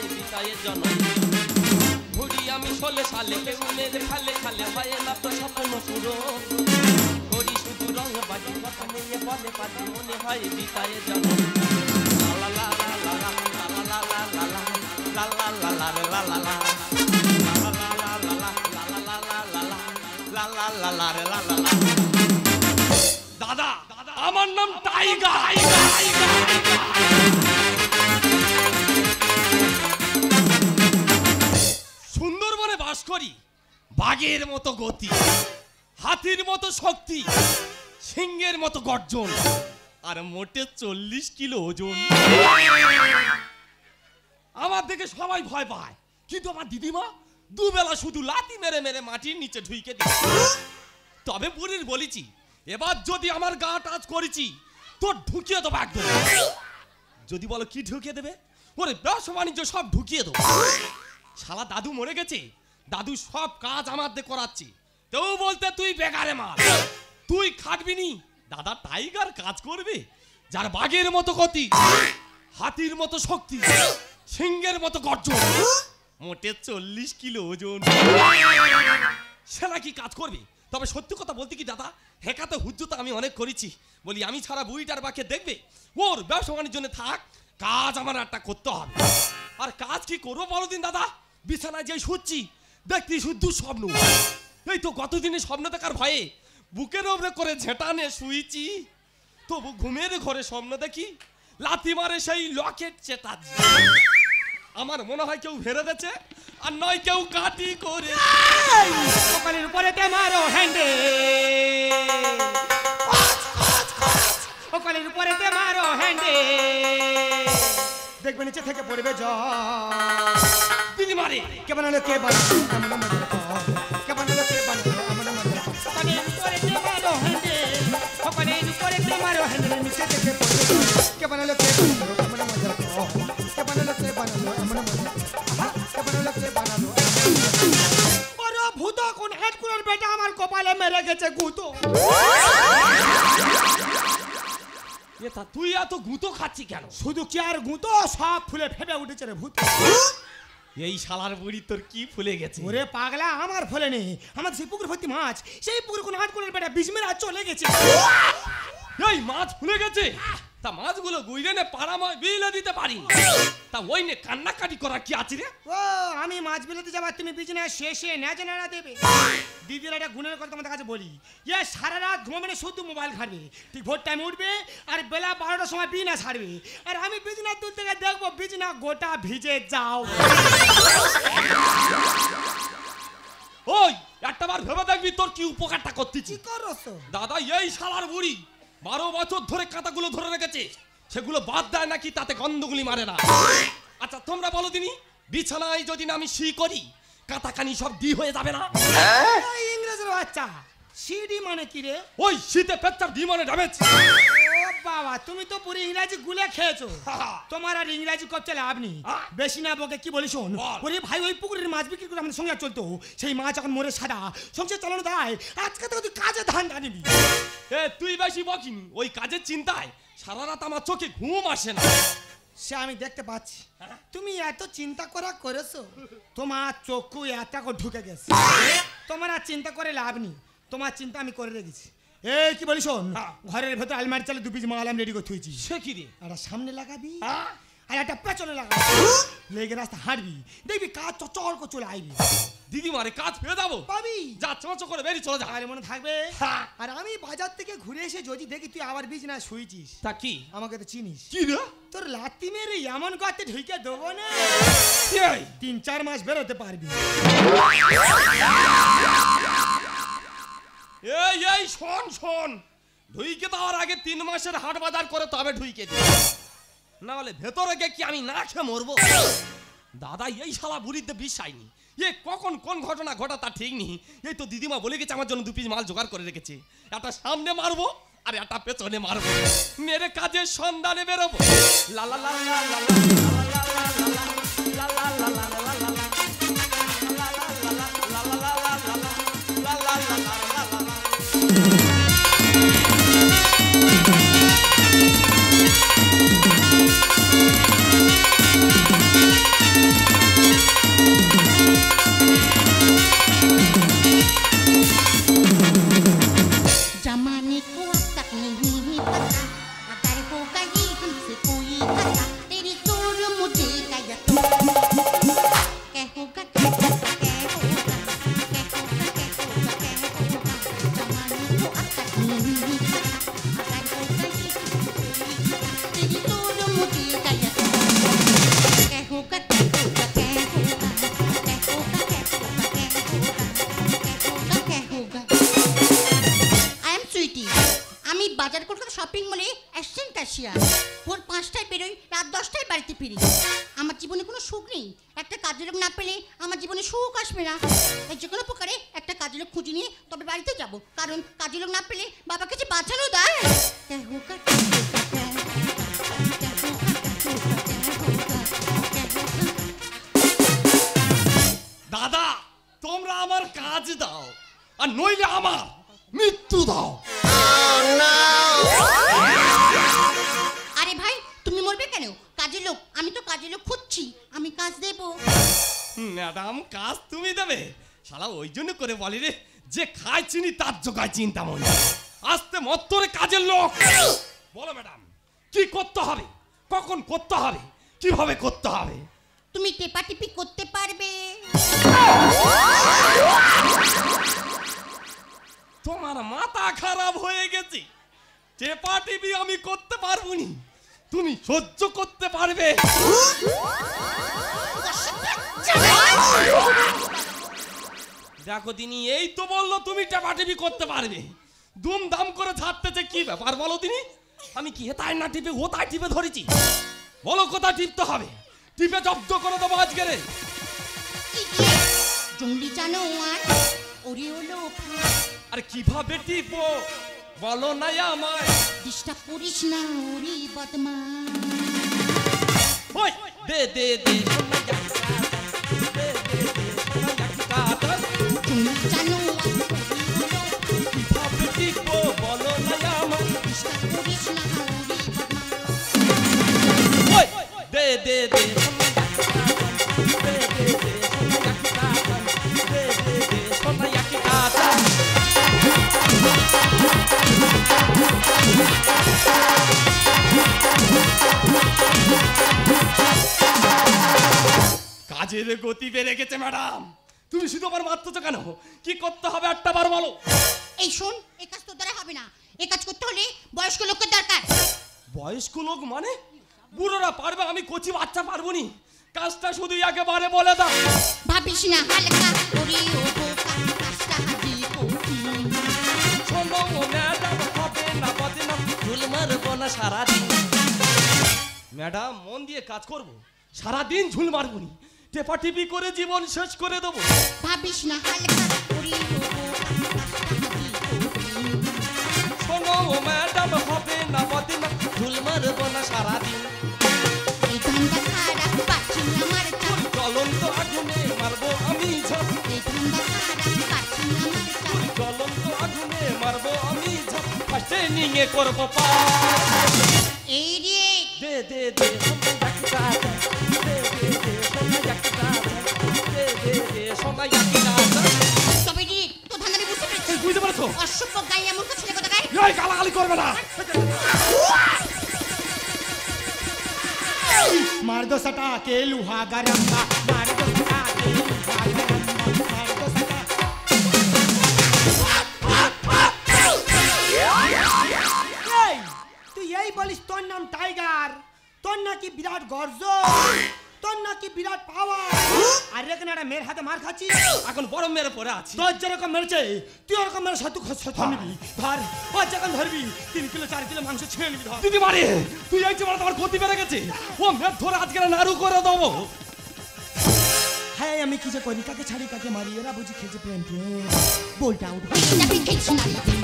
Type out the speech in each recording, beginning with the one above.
হয় বিদায়ের জন্য ঘুরি আমি 16 সালে কেউনের খালে খালে হয় না তো স্বপ্ন পুরো করি শুধু রং বাজি কথা নিয়ে বলে পাজি মনে হয় বিদায়ের জন্য লা লা লা লা লা লা লা লা লা লা লা লা লা লা লা লা দাদা আমার নাম টাইগার। সুন্দরবনে বাস করি, বাঘের মতো গতি, হাতির মতো শক্তি, সিংহের মতো গর্জন, আর মোটে 40 কিলো ওজন। আমার দেখে সবাই ভয় পায়, কিন্তু আমার দিদিমা দুবেলা শুধু লাথি মেরে মেরে মাটির নিচে ঢুইকে দিই। তবে বুড়ির বলেছি, এবার যদি আমার গা টাচ করেছি তোর ঢুকিয়ে দেবো একদম। যদি বলো কি ঢুকিয়ে দেবে, ওরে ব্যবসা বাণিজ্য সব ঢুকিয়ে দেবো। শালা দাদু মরে গেছে, দাদু সব কাজ আমার দিয়ে করাচ্ছি, তেও বলতে তুই বেকারে মাল, তুই খাটবি নি। দাদা টাইগার কাজ করবে, যার বাঘের মতো গতি, হাতির মতো শক্তি, সিংহের মতো গর্জন, মোটে 40 কিলো ওজন। সে নাকি কাজ করবে। তবে সত্যি কথা বলতে কি দাদা, হেকাতে হুজ্জুতা আমি অনেক করেছি। বলি আমি ছাড়া বুড়িটার বাকে দেখবে, ওর ব্যবসা বাণিজ্যের জন্য থাক, কাজ আমার একটা করতে হবে। আর কাজ কি করবো বলো দিন দাদা, বিছানায় যে শুচ্ছি দেখতে শুধু স্বপ্ন। এই তো গতদিনে স্বপ্ন দেখার ভয়ে বুকের ওপরে করে ঝেঁটা নিয়ে শুয়েছি, তবু ঘুমের ঘরে স্বপ্ন দেখি লাথি মারে সেই লকেট চেটা। আমার মনে হয় কেউ ভেড়ে দিয়েছে, আর নয় কেউ কাটি করে। সকালের উপরে তে মারো হ্যান্ডে, সকালের উপরে তে মারো হ্যান্ডে, দেখবে নিচে থেকে পড়বে জল। দিদি মারে কে বানালো কে বানালো এমন মজা, কে বানালো কে বানালো এমন মজা। সকালের উপরে তে মারো হ্যান্ডে, সকালের উপরে তে মারো হ্যান্ডে, নিচে থেকে পড়বে জল। কে বানালো কে বানালো এমন মজা, কে বানালো কে বানালো এমন মজা, কে বানালো কে বানালো। বড় ভূত কোন হেডকুলোর বেটা আমার কপালে মেরে গেছে গুতো। এটা তুই এত গুঁতো খাচ্ছি কেন? শুধু কি আর গুতো, সব ফুলে ফেটে উঠেছে রে ভূত। এই শালার বুড়ি তোর কি ফুলে গেছে? ওরে পাগলা, আমার ফলে নেই, আমার সেই পুকুর ভর্তি মাছ, সেই পুকুর কোন হাটকুলোর বেটা বিষ মেরে চলে গেছে। এই মাছ ফুলে গেছে, তা মাছগুলো গুইরে নে পাড়াময় বিলে দিতে পারি, তা ওই নে কান্নাকাটি করা কি আছে রে? ও আমি মাছ বিলেতে যাবার, তুমি বিছানা শেষে নেজে নেড়া দেবে। দিদির একটা গুণের কথা তোমাদের কাছে বলি, ইয়ে সারা রাত ঘুমাবে না, শুধু মোবাইল ঘাটবে, ঠিক ভোর টাইমে উঠবে আর বেলা 12টার সময় বিনা ছাড়বে, আর আমি বিছানা দূর থেকে দেখবো বিছানা গোটা ভিজে যাও। ওই একটা বার ভেবে দেখবি তোর কি উপকারটা করতেছি। কি করছ দাদা? এই শালার বুড়ি 12 বছর ধরে কাঁটাগুলো ধরে রেখেছে, সেগুলো বাদ দেয় নাকি তাতে গন্ধগুলি মারে না। আচ্ছা তোমরা বলো দিনি, বিছানায় যদি না আমি শি করি কাঁটাকানি সব ডি হয়ে যাবে না? ইংরেজের বাচ্চা, সিডি মানে কি রে? ওই শীতে পেচ্ছাপ ডি মানে ড্যামেজ। ও বাবা, তুমি তো পুরো ইংরাজি গুলে খেয়েছো, তোমার আর ইংরাজি করতে লাভ নেই। বেশি না বকে কি বলি শোন, ওরে ভাই ওই পুকুরের মাছ বিক্রি করে আমাদের সংসার চলতো, সেই মাছ এখন মরে সাদা, সংসার চালানো দায়, আজকে তো তুই কাজে ধান জানিবি। এ তুই বেশি বকিনি, ওই কাজের চিন্তায় সারা রাত আমার চোখে ঘুম আসে না। সে আমি দেখতে পাচ্ছি, তুমি এত চিন্তা করা করেছো, তোমার চক্ষু এত করে ঢুকে গেছে, তোমার আর চিন্তা করে লাভ নেই, তোমার চিন্তা আমি করে রেখেছি। এই কি বলি শোন, ঘরের ভেতর আলমারি চালে 2 পিস মাল আমি রেডি করে থুইছি। সে কি রে? একটা সামনে লাগাবি আর একটা পেছনে লাগাবি, লেগে রাস্তা হাঁটবি, দেখবি কাজ চচর করে চলে আইবি। দিদি মারে কাজ পেয়ে যাবো, পাবি যা চোঁচো করে বেরিয়ে চলে যা, আর মনে থাকবে। আর আমি বাজার থেকে ঘুরে এসে যদি দেখি তুই আবার বিছানা শুয়েছিস, তা কি? আমাকে তো চিনিস। কি রে? তোর লাত্তি মেরে এমন গর্তে ঢুকে দেবো না, 3-4 মাস বেরোতে পারবি। এই এই শোন শোন, ঢুইকে দেওয়ার আগে 3 মাসের হাট বাজার করে তবে ঢুইকে দি, না হলে ভেতরে গিয়ে কি আমি না খেয়ে মরবো? দাদা এই শালা বুড়িতে বিশ্বাস নেই, এ কখন কোন ঘটনা ঘটা তা ঠিক নেই। এই তো দিদিমা বলে গেছে আমার জন্য 2 পিস মাল জোগাড় করে রেখেছে, একটা সামনে মারবো আর একটা পেছনে মারবো, মেরে কাজের সন্ধানে বেরোবো। লা লা লা লা লা লা লা লা লা লা ক্যাশিয়ার। ভোর 5টায় বেরোই, রাত 10টায় বাড়িতে ফিরি। আমার জীবনে কোনো সুখ নেই। একটা কাজের লোক না পেলে আমার জীবনে সুখ আসবে না। তাই যে কোনো প্রকারে একটা কাজের লোক খুঁজে নিয়ে তবে বাড়িতে যাব, কারণ কাজের লোক না পেলে বাবাকে যে বাঁচানো দেয়। দাদা, তোমরা আমার কাজ দাও, আর নইলে আমার মৃত্যু দাও। আরে ভাই, তুমি মরবে কেন? কাজের লোক, আমি তো কাজের লোক খুঁজছি, আমি কাজ দেবো। ম্যাডাম, কাজ তুমি দেবে? শালা ওই জন্য করে বলি রে, যে খায় চিনি তার জোগায় চিন্তা মনে। আস্তে মত্তরে কাজের লোক। বলো ম্যাডাম, কি করতে হবে, কখন করতে হবে, কিভাবে করতে হবে? তুমি টেপাটিপি করতে পারবে? তোমার মাথা খারাপ হয়ে গেছে। টেপা টিপি আমি করতে পারবো নি, তুমি সহ্য করতে পারবে? দেখো দিনি, এই তো বললো তুমি টেপা টিপি করতে পারবে। দুম দাম করে ছাড়তেছে, কি ব্যাপার বলো দিনি? আমি কি হেতায় না টিপে হোতায় টিপে ধরেছি? বলো কোথায় টিপতে হবে, টিপে জব্দ করে দেবো আজকে রে। জঙ্গলি জানোয়ার, ওরে হলো আরে কিভাবে টিপো বলো না আমায়। ডিস্টার্ব করিস না ওরে বদমাশ। ওই দে দে দে সোনা জাকিটা, দে দে দে সোনা জাকিটা। জঙ্গলি জানোয়ার, কিভাবে টিপো বলো না আমায়। ডিস্টার্ব করিস না ওরে বদমাশ। ওই দে দে দে সোনা জাকিটা, দে দে দে সোনা জাকিটা, দে দে দে সোনা জাকিটা। কাজের গতি বেড়ে গেছে ম্যাডাম, তুমি শুধু আমার মারতেছো কেন? কি করতে হবে একটা বার বলো। এই শোন, এই কাজ তোর দ্বারা হবে না। এই কাজ করতে হলে বয়স্ক লোকের দরকার। বয়স্ক লোক মানে? বুড়োরা পারবে, আমি কচি বাচ্চা পারবো নি। কাজটা শুধু একেবারে বলে দাও। ভাবিস না হালকা ওরে ও বোকা, কাজটা হাজি কঠিন। শোনো ম্যাডাম, হবে না বদনাম, ঝুল মারবো না সারাদিন। ম্যাডাম, মন দিয়ে কাজ করবো, সারাদিন ঝুল মারবো নি, টেপা টিপি করে জীবন শেষ করে দেবো। ভাবিস না হালকা ওরে ও বোকা, কাজটা হাজি কঠিন। শোনো ম্যাডাম, হবে না বদনাম, ঝুল মারবো না সারাদিন। এই ধান্দা খারাপ, পাচ্ছি না মার চাপ। জ্বলন্ত আগুনে মারবো আমি ঝাঁপ, এই ধান্দা খারাপ, পাচ্ছি না মার চাপ। জ্বলন্ত আগুনে মারবো আমি ঝাঁপ, ফার্স্টে নিয়ে করবো পার। এই রে, দে দে দে সোনা জাকিটা, দে দে দে সোনা জাকিটা, দে দে দে সোনা জাকিটা। তবে রে, তোর ধান্দা আমি বুঝতে পেরেছি। বুঝতে পারছো? অসভ্য গায়ে এমন কাজ ছেলে কোথাকার। এই গালাগালি করবে না। मार दो सटा के लुहा गरम्बा, मार दो सटा के लुहा गरम्बा, मार दो सटा। এই, তুই এই বলিস তোর নাম টাইগার, তোর নাকি বিরাট গর্জন, তোর নাকি বিরাট পাওয়ার, আর এখানে একটা মেয়ের হাতে মার খাচ্ছিস। এখন বড় মেরে পড়ে আছি। তোর যেরকম মেরেছে তুই ওরকম মেরে সাথে নিবি। ধর, ও যখন ধরবি 3 কিলো 4 কিলো মাংস ছিঁড়ে নিবি। ধর দিদি মারে, তুই এই যে বড় তোমার ক্ষতি বেড়ে গেছে। ও মেয়ে ধরে আজকে নাড়ু করে দেবো। হ্যাঁ, আমি কি যে করি, কাকে ছাড়ি কাকে মারি, এরা বুঝি খেয়েছে প্রেম প্রেম। বোলটা উঠ যাবি খেলছি না রে দিন,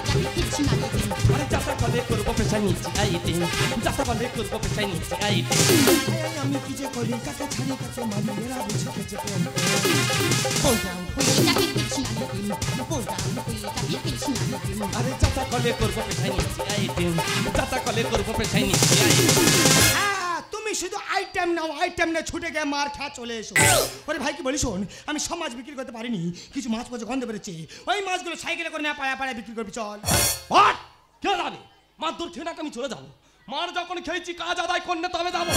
যাবি খেলছি না রে দিন। আরে যাতা কলে করবো পেশায় নিচ্ছি আইতে, যাতা কলে করবো পেশায় নিচ্ছি আইতে। হ্যাঁ, আমি কি যে করি, কাকে ছাড়ি কাকে মারি, এরা বুঝি খেয়েছে প্রেম প্রেম। বোলটা উঠ যাবি খেলছি না রে দিন, যাবি খেলছি না রে দিন। আরে যাতা কলে করবো পেশায় নিচ্ছি আইতে, যাতা কলে করবো পেশায় নিচ্ছি আইতে। হ্যাঁ, তুমি শুধু আইটেম নাও, আইটেম নিয়ে ছুটে গিয়ে মার খা চলে এসো। ওরে ভাই, কি বলি শোন, আমি সব মাছ বিক্রি করতে পারিনি, কিছু মাছ পচে গন্ধ বেরোচ্ছে, ওই মাছগুলো সাইকেলে করে না পাড়া পাড়ায় বিক্রি করবি, চল। হোয়াট? কে জানে? মার দূর খেয়ে আমি চলে যাবো। মার যখন খেয়েছি কাজ আদায় করলে তবে যাবো।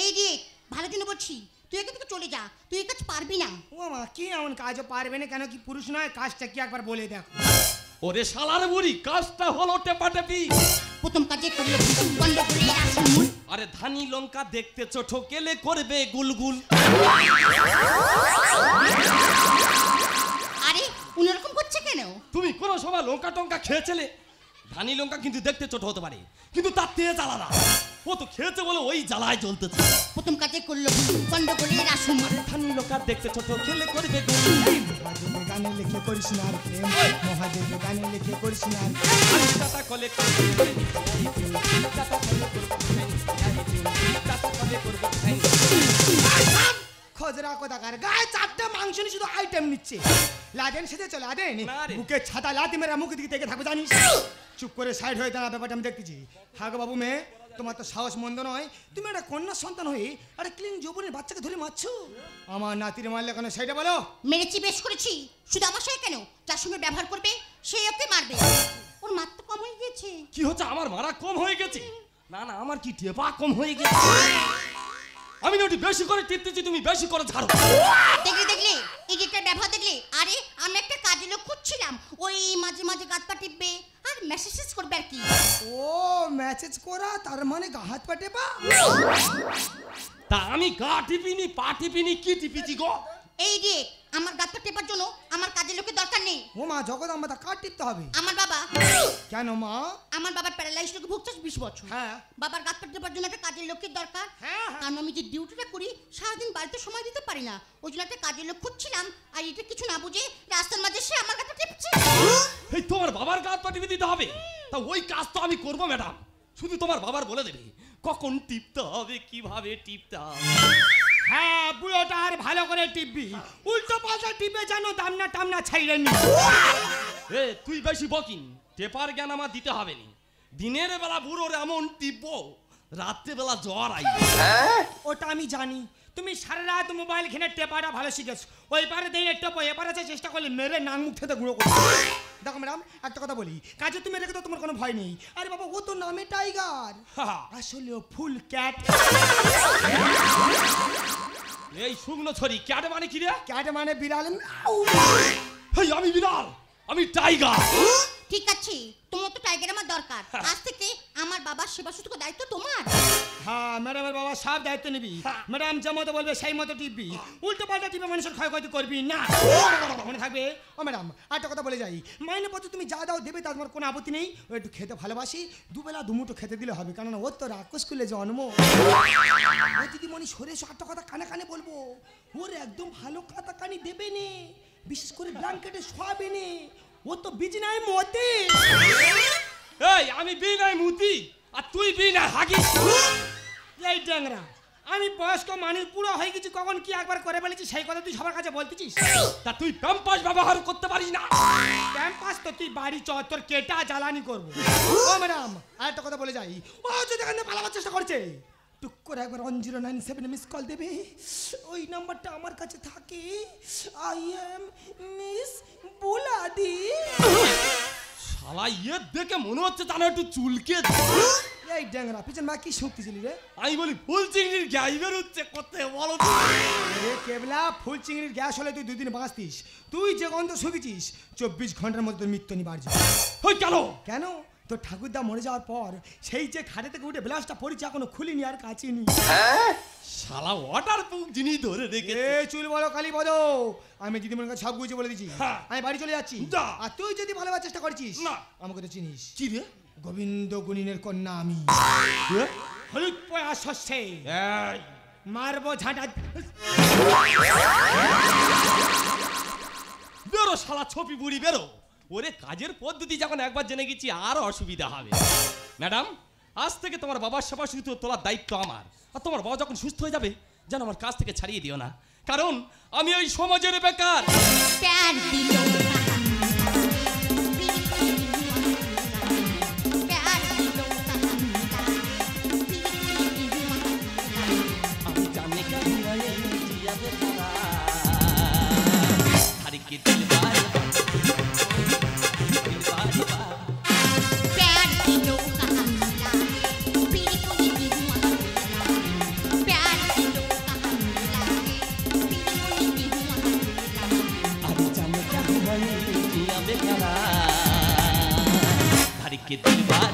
এই রে, ভালো জন্য বলছি, তুই এখান থেকে চলে যা, তুই এই কাজ পারবি না। ও মা, কি এমন কাজও পারবে না কেন? কি পুরুষ নয়? কাজটা কি একবার বলে দেখো। ওরে শালার বুড়ি, কাজটা হলো টেপাটেপি। প্রথম কাজে করলো বন্ধ করে রাখি মূল। আরে ধানি লঙ্কা দেখতে ছোট কেলে করবে গুলগুল। আরে অন্যরকম করছে কেন? তুমি কোনো সময় লঙ্কা টঙ্কা খেয়েছিলে? ধানি লঙ্কা কিন্তু দেখতে ছোট হতে পারে, কিন্তু তার তেজ আলাদা। ও তো খেয়েছে বলে ওই জ্বালায় জ্বলতেছে। প্রথম কাজে করলো গন্ডগোলের আসুমার। ধানি লঙ্কা দেখতে ছোট, খেলে করবে গুণ। মহাদেবের গানে লিখে করিস না আর প্রেম, মহাদেবের গানে লিখে করিস না আর টাটা কলে করবে প্রেম, টাটা কলে করবে প্রেম, টাটা কলে করবে প্রেম। খজরা কোথাকার গায়ে 4টে মাংস নিয়ে শুধু আইটেম নিচ্ছে। লাদেন সেজে চলে আদেন, না রে। বুকে ছাতা লাতি মেরা মুখের দিকে দেখে থাকবে জানিস। চুপ করে সাইড হয়ে দাঁড়া, ব্যাপারটা আমি দেখতেছি। হ্যাঁ গো বাবু মেয়ে, তোমার তো সাহস মন্দ নয়, তুমি একটা কন্যা সন্তান হয়ে একটা ক্লিন যৌবনের বাচ্চাকে ধরে মারছো। আমার নাতির মারলে কেন সেটা বলো। মেরেছি, বেশ করেছি। শুধু আমার সঙ্গে কেন, যার সঙ্গে ব্যবহার করবে সেই ওকে মারবে। ওর মার তো কম হয়ে গেছে। কি হচ্ছে, আমার মারা কম হয়ে গেছে? না না, আমার কি টেপা কম হয়ে গেছে? আমি না ওটি বেশি করে টিপতেছি, তুমি বেশি করে ঝাড়ো। দেখলে এদিকটার ব্যবহার দেখলে। আরে আমি একটা কাজের লোক খুঁজছিলাম, ওই মাঝে মাঝে গাছ পা টিপবে আর মেসেজ করবে আর কি। ও মেসেজ করা, তার মানে গা হাত পা টেপা। তা আমি গা টিপিনি, পা টিপিনি, কি টিপিছি গো? এই রে, আমার গাছ পা টেপার জন্য আমার কাজের লোকের দরকার নেই। ও মা জগদম্বা, তা কার টিপতে হবে? আমার বাবা। কেন মা? আমার বাবার প্যারালাইজ রোগে ভুগছে 20 বছর। হ্যাঁ। বাবার গাছ পা টেপার জন্য একটা কাজের লোকের দরকার। হ্যাঁ। কারণ আমি যে ডিউটিটা করি সারাদিন বাড়িতে সময় দিতে পারি না, ওই জন্য একটা কাজের লোক খুঁজছিলাম। আর এটা কিছু না বুঝে রাস্তার মাঝে সে আমার গাছ টিপছে। এই তোমার বাবার গা পা টিপে দিতে হবে? তা ওই কাজ তো আমি করবো ম্যাডাম, শুধু তোমার বাবার বলে দেবে কখন টিপতে হবে, কিভাবে টিপতে হবে। হ্যাঁ, বুড়োটা আর ভালো করে টিপবি, উল্টো পাল্টা টিপে যেন দামনা টামনা ছাইড়ে নি। এ তুই বেশি বকিন, টেপার জ্ঞান আমার দিতে হবে নি। দিনের বেলা বুড়োর এমন টিপবো, রাত্রে বেলা জ্বর আই। ওটা আমি জানি, তুমি সারা রাত মোবাইল ঘেনে টেপাটা ভালো শিখেছো। ওই পারে দিয়ে টেপো, এপারে চেষ্টা করলে মেরে নাক মুখ থেকে গুঁড়ো করো। দেখো ম্যাডাম, একটা কথা বলি, কাজে তুমি রেখে তো তোমার কোনো ভয় নেই। আরে বাবা, ও তো নামে টাইগার, আসলে ও ফুল ক্যাট। এই শুকনো ছড়ি, ক্যাট মানে কি রে? ক্যাট মানে বিড়াল। হেই, আমি বিড়াল, আমি টাইগার। ঠিক আছে, তোমার তো টাইগার আমার দরকার। আজ থেকে আমার বাবার সেবা শুধু দায়িত্ব তোমার। হ্যাঁ, ম্যাডামের বাবা সব দায়িত্ব নিবি। ম্যাডাম যে মতো বলবে সেই মতো টিপবি, উল্টো পাল্টা টিপে মানুষের ক্ষয়ক্ষতি করবি না, মনে থাকবে। ও ম্যাডাম, একটা কথা বলে যাই, মাইনে পত্র তুমি যা দাও দেবে, তার তোমার কোনো আপত্তি নেই। ও একটু খেতে ভালোবাসি, দুবেলা দুমুটো খেতে দিলে হবে, কারণ ওর তো রাক্ষস স্কুলে জন্ম। ও দিদিমণি সরে এসো, একটা কথা কানে কানে বলবো, ওর একদম ভালো খাতা কানি দেবে নে, বিশেষ করে ব্ল্যাঙ্কেটে শোয়াবে নে, ও তো বিজনায় মতে। এই আমি বিনাই মুতি আর তুই বিনাই হাগি। এই ড্যাংরা, আমি বয়স্ক মানুষ, পুরো হয়ে গেছি, কখন কি একবার করে ফেলেছি সেই কথা তুই সবার কাছে বলতেছিস। তা তুই প্যাম্পাস ব্যবহার করতে পারিস না? ক্যাম্পাস তো তুই বাড়ি চ, তোর কেটা জ্বালানি করবো। ও ম্যাডাম, আরেকটা কথা বলে যাই, ও যদি এখানে পালাবার চেষ্টা করছে, টুক করে একবার 1097 মিস কল দেবে, ওই নাম্বারটা আমার কাছে থাকে। আই এম মিস বুলাদি। শালা ইয়ে দেখে মনে হচ্ছে জানো একটু চুলকে। এই ড্যাংরা, পিছন মা কি শুনতেছিলি রে? আমি বলি ফুল চিংড়ির গ্যাস বেরোচ্ছে কোথায় বলো তো? রে কেবলা, ফুল চিংড়ির গ্যাস হলে তুই 2 দিন বাঁচতিস। তুই যে গন্ধ শুকিছিস, 24 ঘন্টার মধ্যে তোর মৃত্যু নিবার্য। ওই কেন? কেন? তোর ঠাকুরদা মরে যাওয়ার পর সেই যে খাটে থেকে উঠে ব্লাউজটা পরেছি, এখনো খুলিনি আর কাচিনি। শালা ওয়াটার প্রুফ জিনিস ধরে রেখে। এ চুল বলো কালি বলো, আমি দিদিমণির কাছে সব বুঝে বলে দিচ্ছি। হ্যাঁ। আমি বাড়ি চলে যাচ্ছি। যা। আর তুই যদি ভালোবাসার চেষ্টা করছিস, না। আমাকে তো চিনিস। কি রে? গোবিন্দ গুণিনের কন্যা আমি। হলুদ পয়া শস্যে এই মারবো ঝাঁটা। বেরো শালা ছপি বুড়ি বেরো। ওরে কাজের পদ্ধতি যখন একবার জেনে গেছি আর অসুবিধা হবে। ম্যাডাম, আজ থেকে তোমার বাবার সেবা শুধু তোলার দায়িত্ব আমার। আর তোমার বাবা যখন সুস্থ হয়ে যাবে যেন আমার কাছ থেকে ছাড়িয়ে দিও না, কারণ আমি ওই সমাজের বেকার। প্যার দিল আমি জানি के दिल बार प्यार दिलों का हमला फिर कोई दिहुआ प्यार दिलों का हमला फिर कोई दिहुआ আমি জানি क्या हुआ ये जिया बेकरार हर के दिल बार